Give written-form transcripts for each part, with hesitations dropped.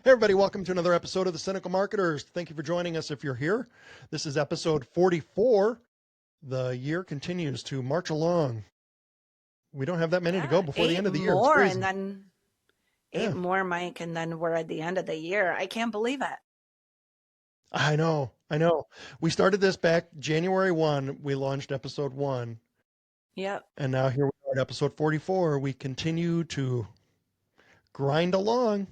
Hey everybody, welcome to another episode of the Cynical Marketers. Thank you for joining us if you're here. This is episode 44. The year continues to march along. We don't have that many to go before the end of the year. It's More crazy. and then Yeah. 8 more, Mike, and then we're at the end of the year. I can't believe it. I know. We started this back January 1. We launched episode 1. Yep. And now here we are at episode 44. We continue to grind along,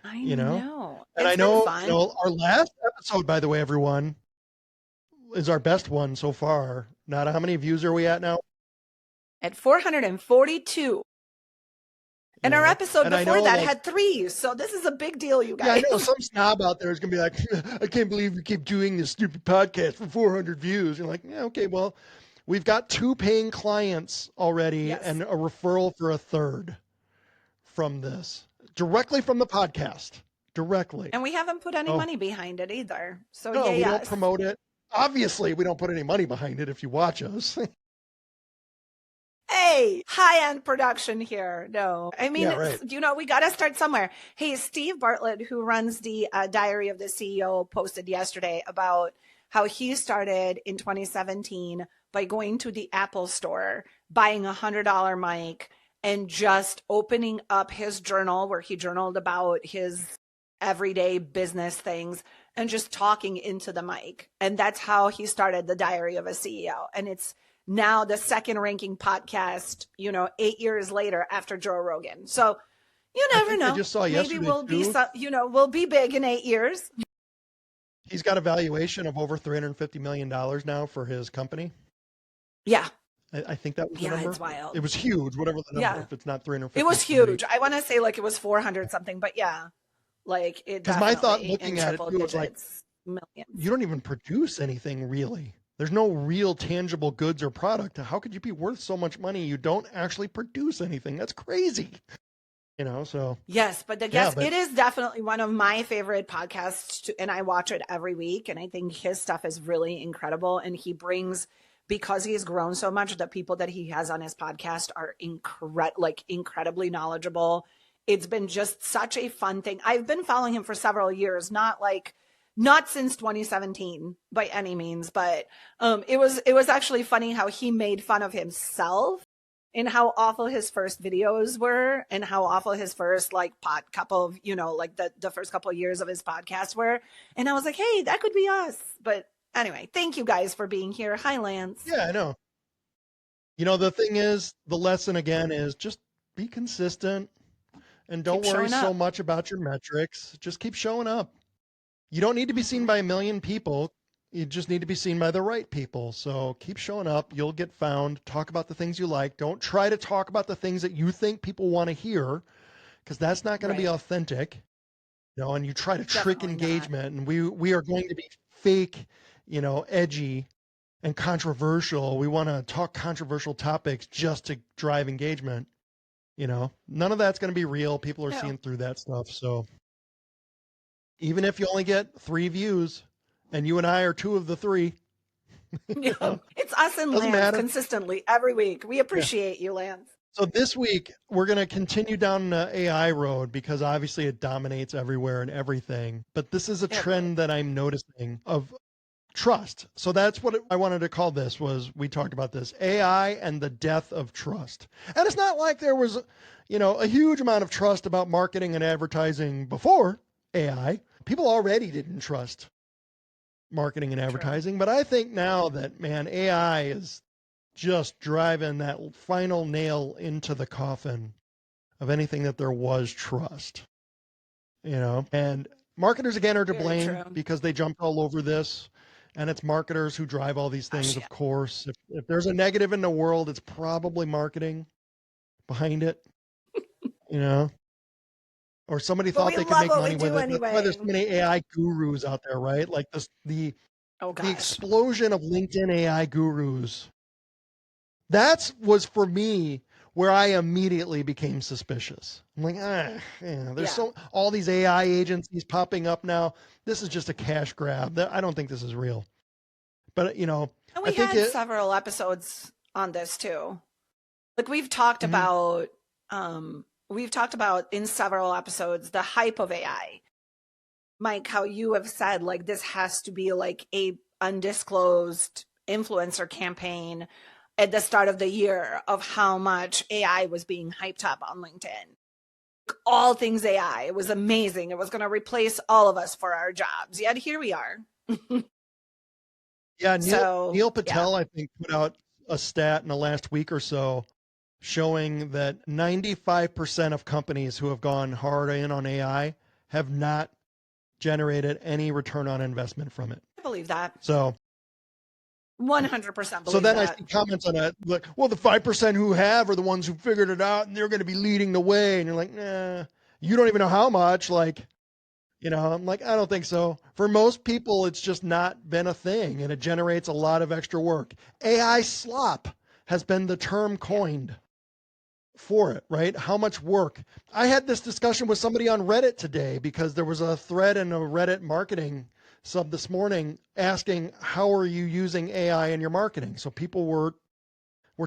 I you know. know. And It's I been know, fun. our last episode, by the way, everyone, is our best one so far. Not how many views are we at now? At 442. And our episode before that had 3. So this is a big deal, you guys. Yeah, I know some snob out there is going to be like, I can't believe you keep doing this stupid podcast for 400 views. You're like, yeah, okay, well, we've got 2 paying clients already. Yes. And a referral for a third from this, directly from the podcast, directly. And we haven't put any money behind it either. So no, we yes. don't promote it. Obviously, we don't put any money behind it if you watch us. Hey, high-end production here. No, I mean, Yeah, right. we got to start somewhere. Hey, Steve Bartlett, who runs the Diary of the CEO, posted yesterday about how he started in 2017 by going to the Apple store, buying a $100 mic, and just opening up his journal where he journaled about his everyday business things and just talking into the mic. And that's how he started the Diary of a CEO. And it's now the second ranking podcast, 8 years later after Joe Rogan. So you never know. I just saw Maybe yesterday, we'll too. we'll be big in 8 years. He's got a valuation of over $350 million now for his company. Yeah. I think that was the number. Yeah, it's wild. It was huge, whatever the number, Yeah. if it's not 350. It was huge. I want to say like it was 400 something, but yeah, like it. Because my thought definitely looking in at it triple too was like, digits, millions. you don't even produce anything really. There's no real tangible goods or product. How could you be worth so much money? You don't actually produce anything. That's crazy. So. Yes, but it is definitely one of my favorite podcasts, and I watch it every week. And I think his stuff is really incredible. And he brings, because he's grown so much, the people that he has on his podcast are incredibly knowledgeable. It's been just such a fun thing. I've been following him for several years, not since 2017 by any means, but it was actually funny how he made fun of himself and how awful his first videos were and how awful his first the first couple of years of his podcast were. And I was like, hey, that could be us. But anyway, thank you guys for being here. Hi, Lance. Yeah, I know. The thing is, the lesson again is just be consistent and don't worry so much about your metrics. Just keep showing up. You don't need to be seen by a million people. You just need to be seen by the right people. So keep showing up. You'll get found. Talk about the things you like. Don't try to talk about the things that you think people want to hear, because that's not going to be authentic. And you try to trick engagement. And we are going to be fake, edgy and controversial. We want to talk controversial topics just to drive engagement. None of that's going to be real. People are seeing through that stuff. So even if you only get 3 views and you and I are 2 of the 3. It's us and Lance consistently every week. We appreciate you, Lance. So this week we're going to continue down the AI road because obviously it dominates everywhere and everything. But this is a trend that I'm noticing of trust. So that's what I wanted to call this. We talked about this, AI and the death of trust. And it's not like there was, a huge amount of trust about marketing and advertising before AI. People already didn't trust marketing and advertising. But I think now that, AI is just driving that final nail into the coffin of anything that there was trust, and marketers again are to blame because they jumped all over this, and it's marketers who drive all these things. Of course, if there's a negative in the world, it's probably marketing behind it, or somebody thought they could make money with it. Anyway. That's why there's so many AI gurus out there, right? Like the explosion of LinkedIn AI gurus. That was for me where I immediately became suspicious. I'm like, there's all these AI agencies popping up now. This is just a cash grab. I don't think this is real. But and we had several episodes on this too. Like we've talked about in several episodes the hype of AI. Mike, how you have said, like, this has to be like a undisclosed influencer campaign at the start of the year of how much AI was being hyped up on LinkedIn. All things AI. It was amazing. It was going to replace all of us for our jobs. Yet here we are. Yeah, So, Neil yeah, Patel, I think, put out a stat in the last week or so showing that 95% of companies who have gone hard in on AI have not generated any return on investment from it. I believe that. So 100% so believe then I that. see comments on that like, well, the 5% who have are the ones who figured it out and they're going to be leading the way. And you're like, nah, you don't even know how much. Like, I'm like, I don't think so. For most people, it's just not been a thing and it generates a lot of extra work. AI slop has been the term Yeah. coined for it, right? How much work? I had this discussion with somebody on Reddit today because there was a thread in a Reddit marketing sub this morning asking, how are you using AI in your marketing? So people were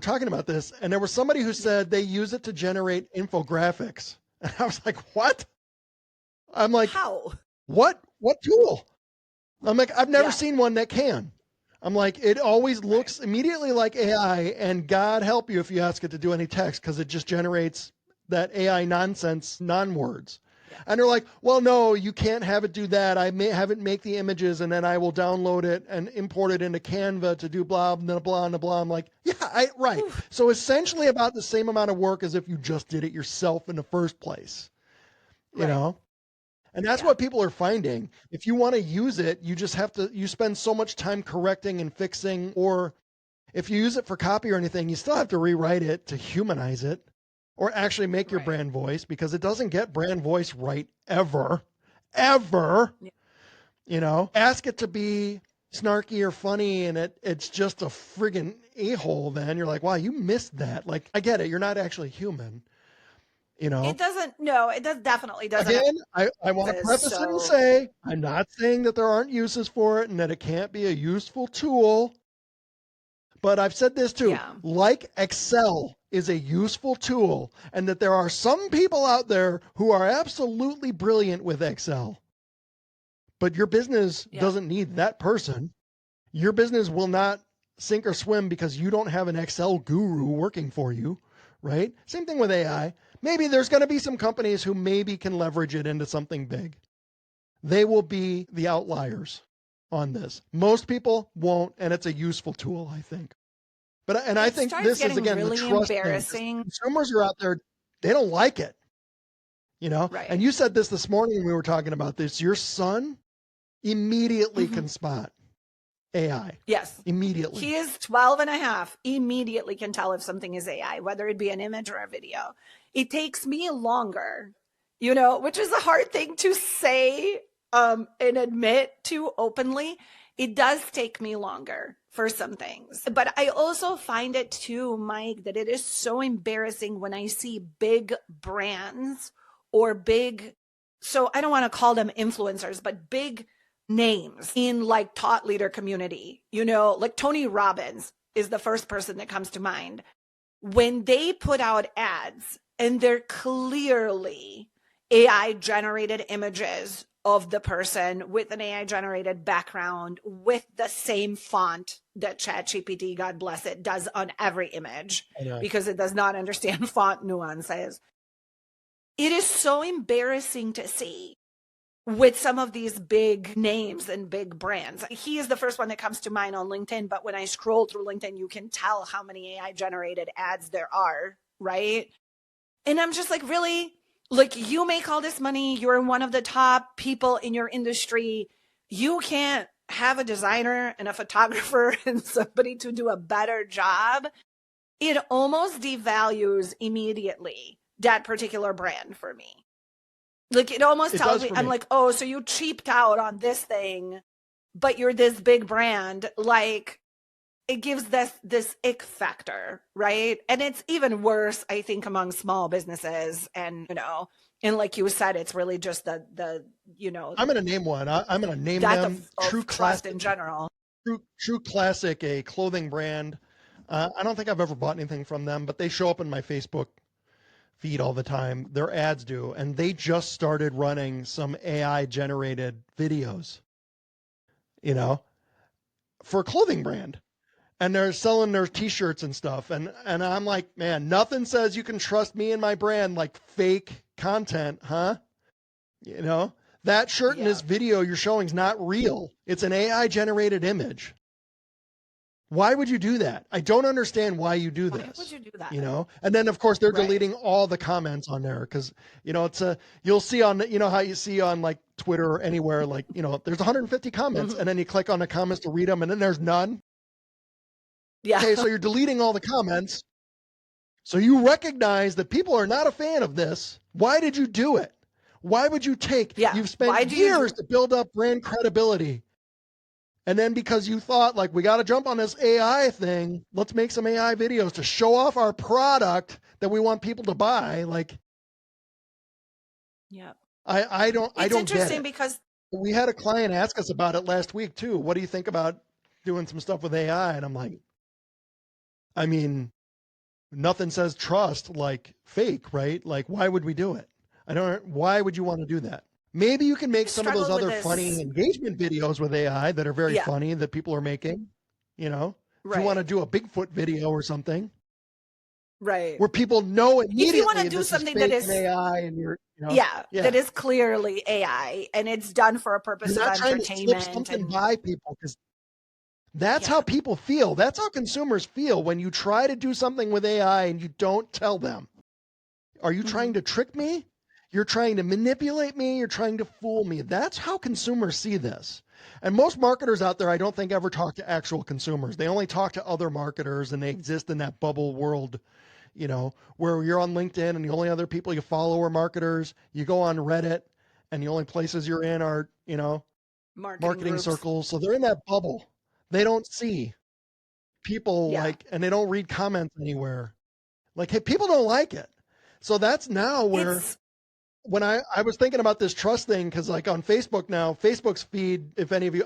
talking about this, and there was somebody who said they use it to generate infographics. And I was like, what? I'm like, How? what tool? I'm like, I've never Yeah. seen one that can. I'm like, it always Right. looks immediately like AI, and God help you if you ask it to do any text because it just generates that AI nonsense, non words. Yeah. And they're like, well, no, you can't have it do that. I may have it make the images and then I will download it and import it into Canva to do blah, blah, blah, blah, blah. I'm like, yeah, right. Oof. So essentially about the same amount of work as if you just did it yourself in the first place, you Right. know? And that's Yeah. what people are finding. If you want to use it, you just have to, you spend so much time correcting and fixing, or if you use it for copy or anything, you still have to rewrite it to humanize it or actually make your Right. brand voice because it doesn't get brand voice right ever, ever. Yeah. Ask it to be snarky or funny and it's just a friggin' a-hole. Then you're like, wow, you missed that. Like, I get it. You're not actually human, you know? It doesn't, no, it does definitely doesn't Again, I want to exist. preface it and So, say I'm not saying that there aren't uses for it and that it can't be a useful tool. But I've said this too, yeah. like Excel is a useful tool, and that there are some people out there who are absolutely brilliant with Excel. But your business Yeah. doesn't need that person. Your business will not sink or swim because you don't have an Excel guru working for you, right? Same thing with AI. Maybe there's going to be some companies who maybe can leverage it into something big. They will be the outliers on this. Most people won't, and it's a useful tool, I think. And I It think starts this is getting again the really trust thing. embarrassing. Consumers are out there, they don't like it, And Right. you said this morning when we were talking about this. Your son immediately Hmm. can spot AI. Yes. Immediately. He is 12 and a half, immediately can tell if something is AI, whether it be an image or a video. It takes me longer, which is a hard thing to say and admit to openly. It does take me longer for some things. But I also find it too, Mike, that it is so embarrassing when I see big brands or big, so I don't want to call them influencers, but big names in like thought leader community, like Tony Robbins is the first person that comes to mind. When they put out ads and they're clearly AI generated images of the person with an AI generated background with the same font that ChatGPT, God bless it, does on every image because it does not understand font nuances. It is so embarrassing to see with some of these big names and big brands. He is the first one that comes to mind on LinkedIn, but when I scroll through LinkedIn, you can tell how many AI generated ads there are, right? And I'm just like, really? Like, you make all this money, you're one of the top people in your industry. You can't have a designer and a photographer and somebody to do a better job. It almost devalues immediately that particular brand for me. Like, it almost It tells does me, for I'm me. like, oh, so you cheaped out on this thing, but you're this big brand. Like, it gives this ick factor, right? And it's even worse, I think, among small businesses. And, and like you said, it's really just the I'm going to name one. I'm going to name death them of trust in general. True Classic, a clothing brand. I don't think I've ever bought anything from them, but they show up in my Facebook feed all the time. Their ads do. And they just started running some AI generated videos, you know, for a clothing brand. And they're selling their t-shirts and stuff. And I'm like, man, nothing says you can trust me and my brand like fake content, huh? You know, that shirt in this video you're showing is not real. It's an AI generated image. Why would you do that? I don't understand why you do this. Why would you do that? You know, and then of course they're deleting all the comments on there because, you know, it's you'll see on, you know, how you see on like Twitter or anywhere, like, you know, there's 150 comments and then you click on the comments to read them and then there's none. Yeah. Okay, so you're deleting all the comments. So you recognize that people are not a fan of this. Why did you do it? Why would you take, you've spent years to build up brand credibility. And then because you thought like, we got to jump on this AI thing, let's make some AI videos to show off our product that we want people to buy. Like, yeah, I don't interesting get it. Because we had a client ask us about it last week too. What do you think about doing some stuff with AI? And I'm like, I mean, nothing says trust like fake, right? Like, why would we do it? Why would you want to do that? Maybe you can make some of those other funny engagement videos with AI that are very funny that people are making, you know, if you want to do a Bigfoot video or something, right? Where people know immediately if you want to do something that is AI and you're, you know, that is clearly AI and it's done for a purpose of entertainment. To slip something by people because that's how people feel. That's how consumers feel when you try to do something with AI and you don't tell them. Are you trying to trick me? You're trying to manipulate me. You're trying to fool me. That's how consumers see this. And most marketers out there, I don't think ever talk to actual consumers. They only talk to other marketers and they exist in that bubble world, you know, where you're on LinkedIn and the only other people you follow are marketers. You go on Reddit and the only places you're in are, you know, marketing circles. So they're in that bubble. They don't see people like, and they don't read comments anywhere. Like, hey, people don't like it. So that's now where when I was thinking about this trust thing, because like on Facebook now, Facebook's feed, if any of you,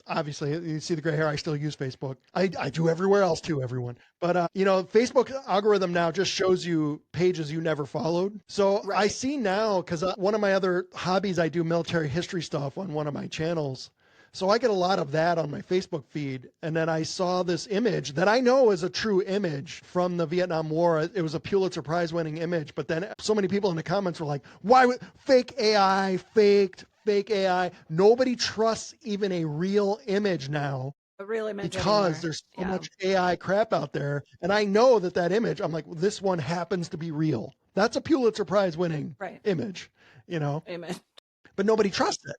obviously you see the gray hair, I still use Facebook. I do everywhere else too, everyone. But, you know, Facebook algorithm now just shows you pages you never followed. So I see now, because one of my other hobbies, I do military history stuff on one of my channels. So I get a lot of that on my Facebook feed. And then I saw this image that I know is a true image from the Vietnam War. It was a Pulitzer Prize winning image. But then so many people in the comments were like, why would fake AI, fake AI? Nobody trusts even a real image now. A real image because there's so much AI crap out there. And I know that image, I'm like, well, this one happens to be real. That's a Pulitzer Prize winning image, you know? Amen. But nobody trusts it.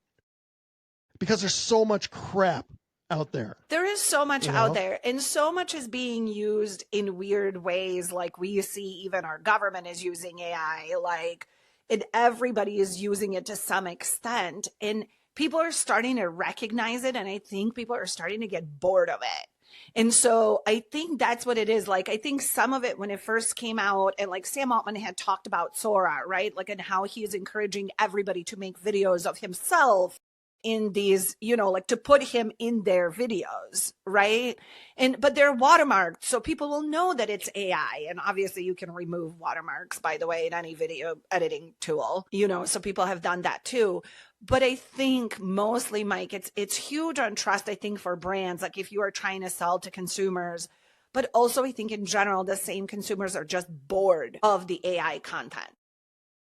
Because there's so much crap out there. There is so much out there, and so much is being used in weird ways. Like we see even our government is using AI, like, and everybody is using it to some extent. And people are starting to recognize it. And I think people are starting to get bored of it. And so I think that's what it is. Like, I think some of it when it first came out, and like Sam Altman had talked about Sora, right? Like, and how he is encouraging everybody to make videos of himself in these, you know, like to put him in their videos, right? But they're watermarked, so people will know that it's AI. And obviously you can remove watermarks, by the way, in any video editing tool, you know, so people have done that too. But I think mostly, Mike, it's huge on trust, I think, for brands, like if you are trying to sell to consumers, but also I think in general, the same consumers are just bored of the AI content.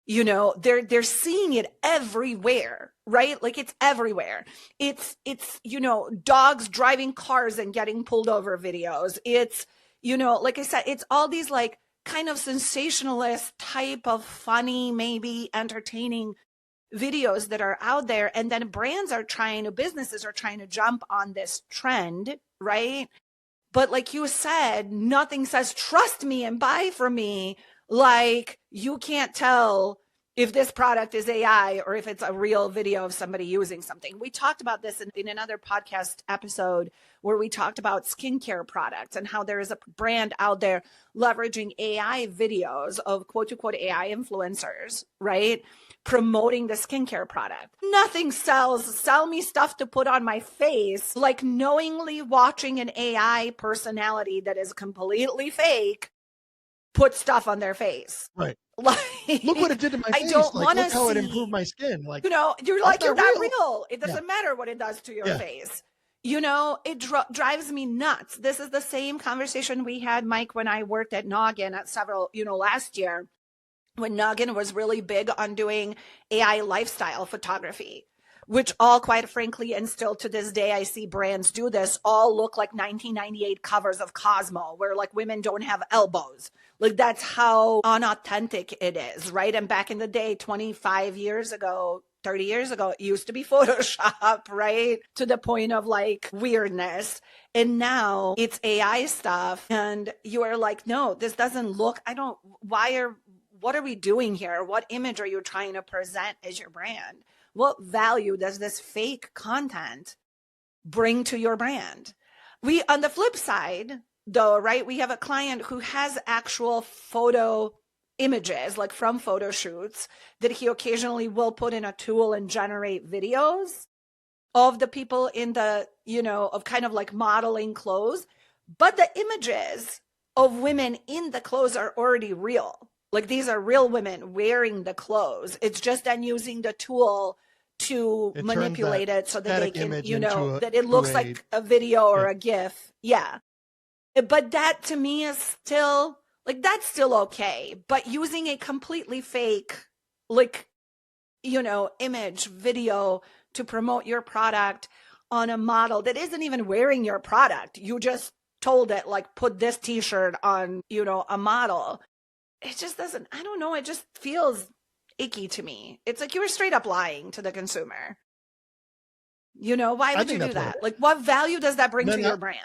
You know, they're seeing it everywhere, right? Like it's everywhere. It's, you know, dogs driving cars and getting pulled over videos. It's, you know, like I said, it's all these like kind of sensationalist type of funny, maybe entertaining videos that are out there. And then businesses are trying to jump on this trend, right? But like you said, nothing says trust me and buy from me. Like you can't tell if this product is AI or if it's a real video of somebody using something. We talked about this in another podcast episode where we talked about skincare products and how there is a brand out there leveraging AI videos of quote unquote AI influencers, right? Promoting the skincare product. Nothing sell me stuff to put on my face, like knowingly watching an AI personality that is completely fake put stuff on their face. Right. Like, Look what it did to my I face. don't Like, want look to how it improved see, my skin. Like, you're that's like, you're not not real. real. It Yeah. doesn't matter what it does to your Yeah. face. It drives me nuts. This is the same conversation we had, Mike, when I worked at Noggin at several, last year, when Noggin was really big on doing AI lifestyle photography, which all, quite frankly, and still to this day, I see brands do this, all look like 1998 covers of Cosmo, where like women don't have elbows. Like that's how unauthentic it is, right? And back in the day, 25 years ago, 30 years ago, it used to be Photoshop, right? To the point of like weirdness. And now it's AI stuff. And you are like, no, this doesn't look, what are we doing here? What image are you trying to present as your brand? What value does this fake content bring to your brand? On the flip side, though, right, we have a client who has actual photo images, like from photo shoots, that he occasionally will put in a tool and generate videos of the people in the, of kind of like modeling clothes. But the images of women in the clothes are already real. Like these are real women wearing the clothes. It's just then using the tool to manipulate it so that they can, that it looks like a video or a GIF. Yeah. But that to me is still like, that's still okay. But using a completely fake, like, image, video to promote your product on a model that isn't even wearing your product. You just told it like, put this t-shirt on, a model. It just doesn't, I don't know. It just feels icky to me. It's like you were straight up lying to the consumer. Why would you do that? Like, what value does that bring to your brand?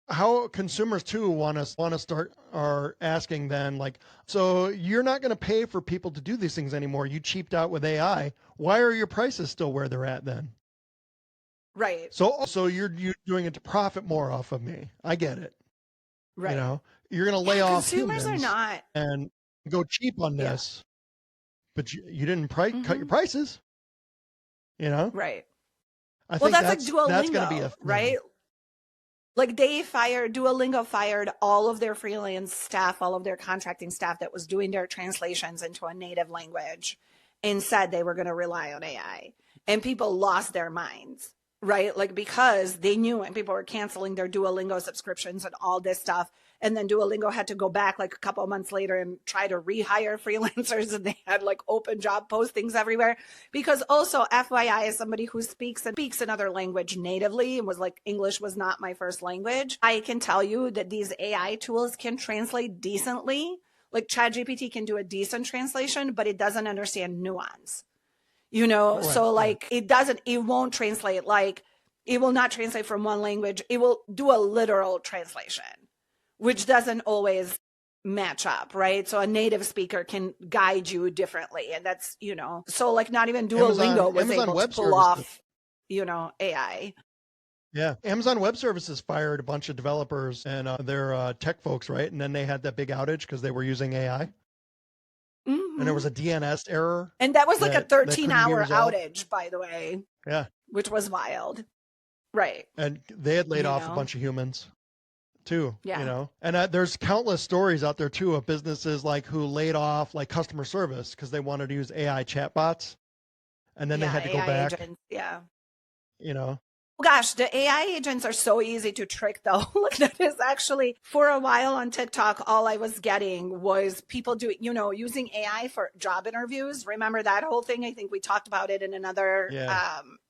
How consumers too want to start are asking then, like, so you're not going to pay for people to do these things anymore. You cheaped out with AI. Why are your prices still where they're at then? Right. So you're doing it to profit more off of me. I get it. Right. You're going to lay off consumers humans are not and go cheap on this, but you didn't cut your prices. Right. I think that's like Duolingo, that's going to be a thing. Right? Like Duolingo fired all of their freelance staff, all of their contracting staff that was doing their translations into a native language, and said they were going to rely on AI. And people lost their minds, right? Like because they knew, and people were canceling their Duolingo subscriptions and all this stuff. And then Duolingo had to go back like a couple of months later and try to rehire freelancers, and they had like open job postings everywhere. Because also, FYI, as somebody who speaks another language natively and was like, English was not my first language, I can tell you that these AI tools can translate decently. Like ChatGPT can do a decent translation, but it doesn't understand nuance. So like it won't translate, like it will not translate from one language. It will do a literal translation, which doesn't always match up, right? So a native speaker can guide you differently. And that's, so like not even Duolingo was able to pull off, AI. Yeah. Amazon Web Services fired a bunch of developers and their tech folks, right? And then they had that big outage because they were using AI. Mm-hmm. And there was a DNS error. And that was like a 13-hour outage, by the way. Yeah. Which was wild. Right. And they had laid off a bunch of humans too, and there's countless stories out there too of businesses like who laid off like customer service because they wanted to use AI chatbots, and then they had to go back. Agents, Well, gosh, the AI agents are so easy to trick though. Like that is actually, for a while on TikTok, all I was getting was people doing, using AI for job interviews. Remember that whole thing? I think we talked about it in another,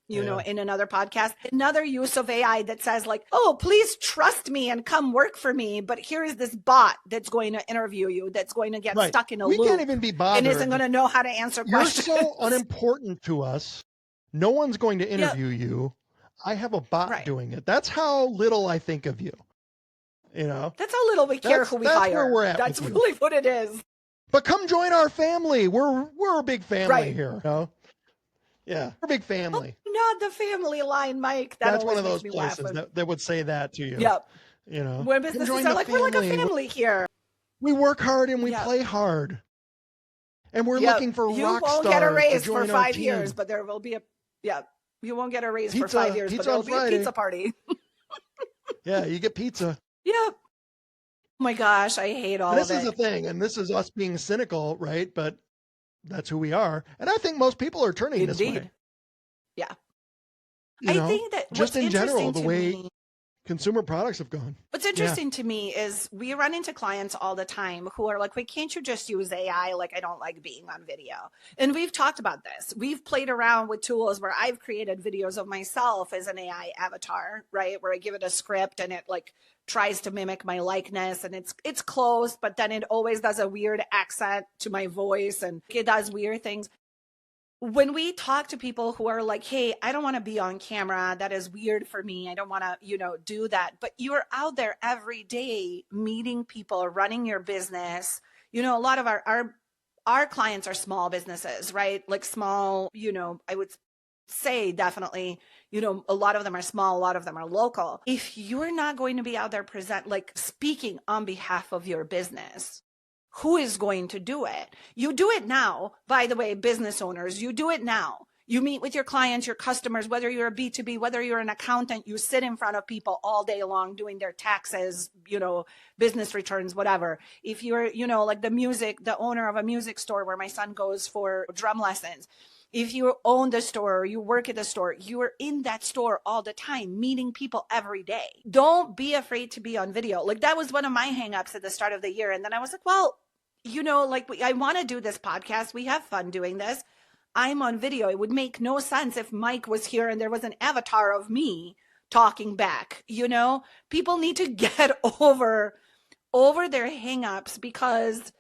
in another podcast. Another use of AI that says like, oh, please trust me and come work for me. But here is this bot that's going to interview you, that's going to get stuck in a loop. We can't even be bothered. And isn't going to know how to answer questions. You're so unimportant to us. No one's going to interview you. I have a bot doing it. That's how little I think of you. That's how little we care who we hire. That's where we're at. That's really what it is. But come join our family. We're a big family here. Yeah, we're a big family. Oh, not the family line, Mike. That's one of those places that would say that to you. Yep. When businesses are like, we're like a family here. We work hard and we play hard. And we're looking for rock stars. You won't get a raise for 5 years, but there will be you won't get a raise for 5 years, but there will be a pizza party. Yeah, you get pizza. Yep. my gosh, I hate all And of this is the it. thing, and this is us being cynical, right? But that's who we are. And I think most people are turning this way, Indeed. Yeah. you I know, think that just what's in general, interesting the to way me consumer products have gone. What's Yeah. interesting to me is we run into clients all the time who are like, wait, can't you just use AI? Like, I don't like being on video. And we've talked about this. We've played around with tools where I've created videos of myself as an AI avatar, right? Where I give it a script and it like tries to mimic my likeness and it's close, but then it always does a weird accent to my voice and it does weird things. When we talk to people who are like, hey, I don't want to be on camera, that is weird for me, I don't want to do that, but you're out there every day meeting people, running your business. A lot of our clients are small businesses, right? Like small, I would say definitely, a lot of them are small, a lot of them are local. If you're not going to be out there like speaking on behalf of your business, who is going to do it? You do it now. By the way, business owners, you do it now. You meet with your clients, your customers, whether you're a B2B, whether you're an accountant, you sit in front of people all day long doing their taxes, business returns, whatever. If you're, like the owner of a music store where my son goes for drum lessons, if you own the store or you work at the store, you are in that store all the time, meeting people every day. Don't be afraid to be on video. Like that was one of my hangups at the start of the year. And then I was like, well, I want to do this podcast. We have fun doing this. I'm on video. It would make no sense if Mike was here and there was an avatar of me talking back. People need to get over their hangups because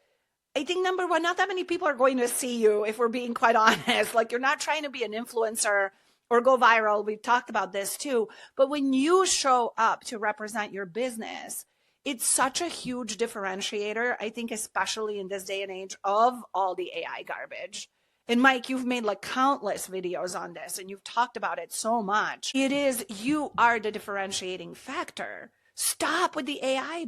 I think number one, not that many people are going to see you if we're being quite honest. Like you're not trying to be an influencer or go viral. We've talked about this too. But when you show up to represent your business, it's such a huge differentiator, I think, especially in this day and age of all the AI garbage. And Mike, you've made like countless videos on this and you've talked about it so much. You are the differentiating factor. Stop with the AI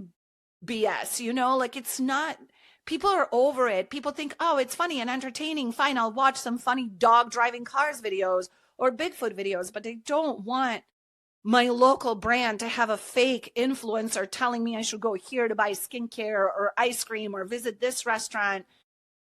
BS, like it's not, people are over it. People think, oh, it's funny and entertaining. Fine, I'll watch some funny dog driving cars videos or Bigfoot videos, but they don't want my local brand to have a fake influencer telling me I should go here to buy skincare or ice cream or visit this restaurant.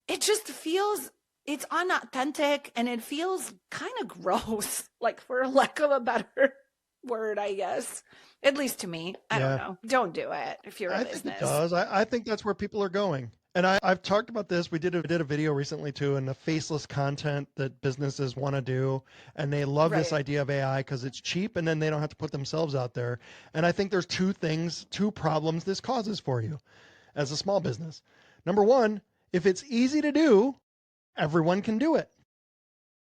It just feels, it's unauthentic and it feels kind of gross, like for lack of a better word, I guess. At least to me. I don't know. Don't do it if you're a business. I think it does. I think that's where people are going. And I've talked about this. We did a video recently too, and the faceless content that businesses want to do, and they love this idea of AI because it's cheap, and then they don't have to put themselves out there. And I think there's two problems this causes for you as a small business. Number one, if it's easy to do, everyone can do it.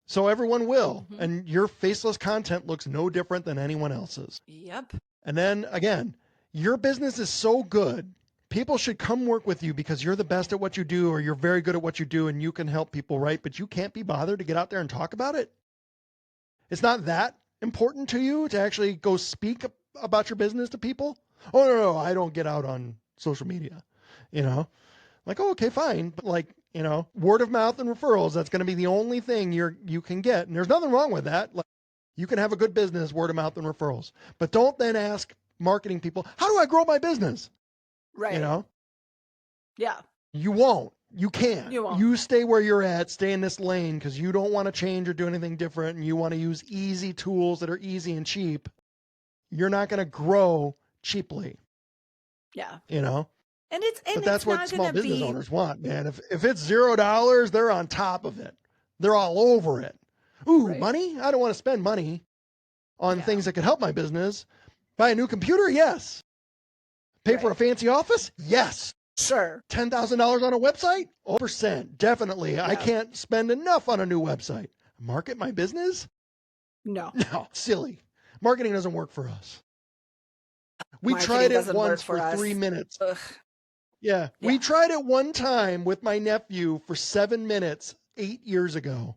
So everyone will, and your faceless content looks no different than anyone else's. Yep. And then again, your business is so good. People should come work with you because you're the best at what you do or you're very good at what you do and you can help people, right? But you can't be bothered to get out there and talk about it. It's not that important to you to actually go speak about your business to people. Oh, no, I don't get out on social media, Like, oh, okay, fine. But like, word of mouth and referrals, that's going to be the only thing you can get. And there's nothing wrong with that. Like, you can have a good business, word of mouth and referrals. But don't then ask marketing people, how do I grow my business? Right. Yeah. You won't. You can't. You won't. You stay where you're at, stay in this lane because you don't want to change or do anything different and you want to use easy tools that are easy and cheap. You're not going to grow cheaply. Yeah. But that's what small business owners want, man. If it's $0, they're on top of it. They're all over it. Ooh, money? I don't want to spend money on things that could help my business. Buy a new computer? Yes. Pay for a fancy office? Yes. Sure. $10,000 on a website? 100%. Definitely. Yeah. I can't spend enough on a new website. Market my business? No. No, silly. Marketing doesn't work for us. We tried it once for 3 minutes. Ugh. Yeah. We tried it one time with my nephew for 7 minutes 8 years ago.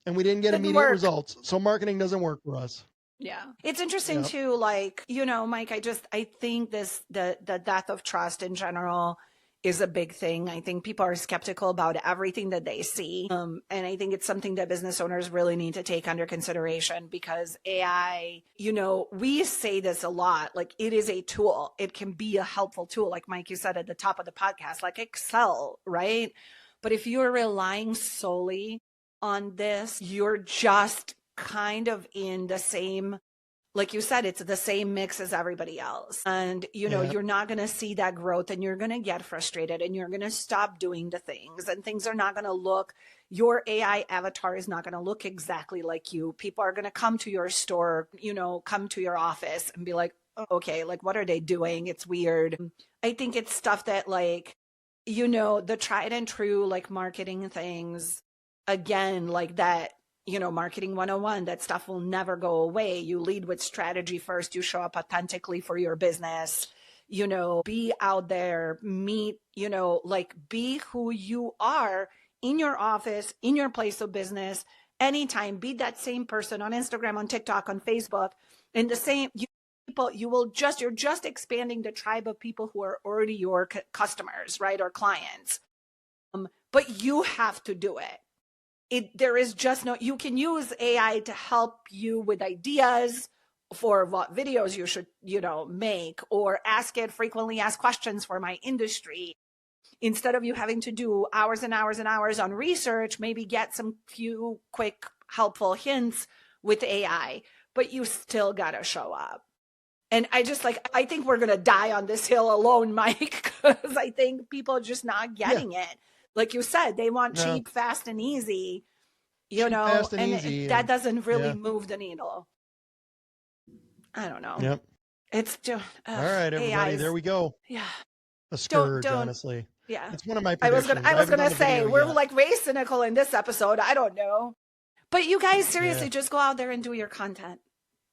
And we didn't get immediate results. So marketing doesn't work for us. Yeah. It's interesting too, like, Mike, I think the death of trust in general is a big thing. I think people are skeptical about everything that they see. And I think it's something that business owners really need to take under consideration, because AI, we say this a lot, like it is a tool. It can be a helpful tool. Like Mike, you said at the top of the podcast, like Excel, right? But if you're relying solely on this, you're just kind of in the same, like you said, it's the same mix as everybody else. And, you're not going to see that growth, and you're going to get frustrated, and you're going to stop doing the things, and things are not going to look, your AI avatar is not going to look exactly like you. People are going to come to your store, come to your office and be like, oh, okay, like what are they doing? It's weird. I think it's stuff that like, the tried and true, like marketing things, again, like that, marketing 101, that stuff will never go away. You lead with strategy first. You show up authentically for your business, be out there, meet, like be who you are in your office, in your place of business, anytime. Be that same person on Instagram, on TikTok, on Facebook, and the same people. You're just expanding the tribe of people who are already your customers, right? Or clients. But you have to do it. There is just no, you can use AI to help you with ideas for what videos you should, make, or ask it frequently asked questions for my industry. Instead of you having to do hours and hours and hours on research, maybe get some few quick helpful hints with AI, but you still got to show up. And I think we're going to die on this hill alone, Mike, because I think people are just not getting it. Like you said, they want cheap, fast, and easy, fast and easy, that doesn't really move the needle. I don't know. Yep. It's just, all right, everybody. AI's, there we go. Yeah. A scourge, honestly. Yeah. It's one of my predictions. I was going to say, we're like way cynical in this episode. I don't know. But you guys, seriously, just go out there and do your content.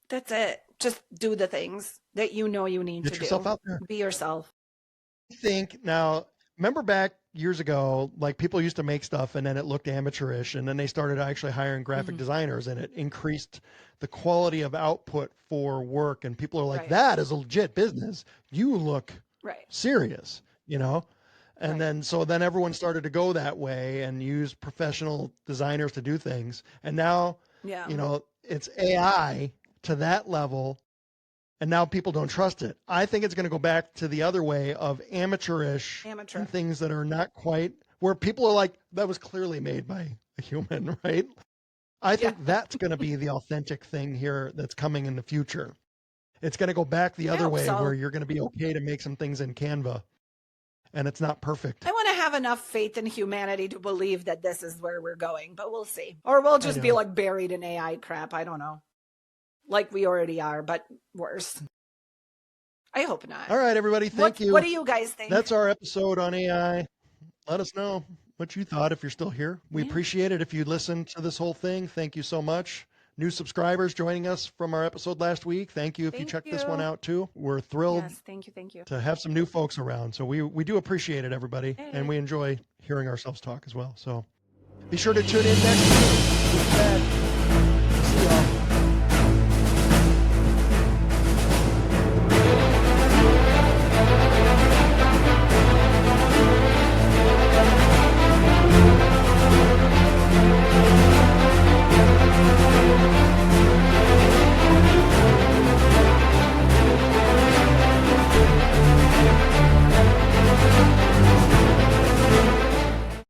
That's it. Just do the things that you need to do. Get yourself out there. Be yourself. I think now, remember back years ago, like people used to make stuff and then it looked amateurish, and then they started actually hiring graphic designers, and it increased the quality of output for work. And people are like, that is a legit business. You look serious, And then everyone started to go that way and use professional designers to do things. And now, it's AI to that level. And now people don't trust it. I think it's going to go back to the other way of amateurish and things that are not quite, where people are like, that was clearly made by a human, right? I think that's going to be the authentic thing here that's coming in the future. It's going to go back the other way, where you're going to be okay to make some things in Canva, and it's not perfect. I want to have enough faith in humanity to believe that this is where we're going, but we'll see. Or we'll just be like buried in AI crap. I don't know. Like we already are, but worse. I hope not. All right, everybody. Thank you. What do you guys think? That's our episode on AI. Let us know what you thought if you're still here. We appreciate it if you listened to this whole thing. Thank you so much. New subscribers joining us from our episode last week. Thank you if you checked this one out too. We're thrilled thank you. to have some new folks around. So we do appreciate it, everybody. And we enjoy hearing ourselves talk as well. So be sure to tune in next week. See y'all.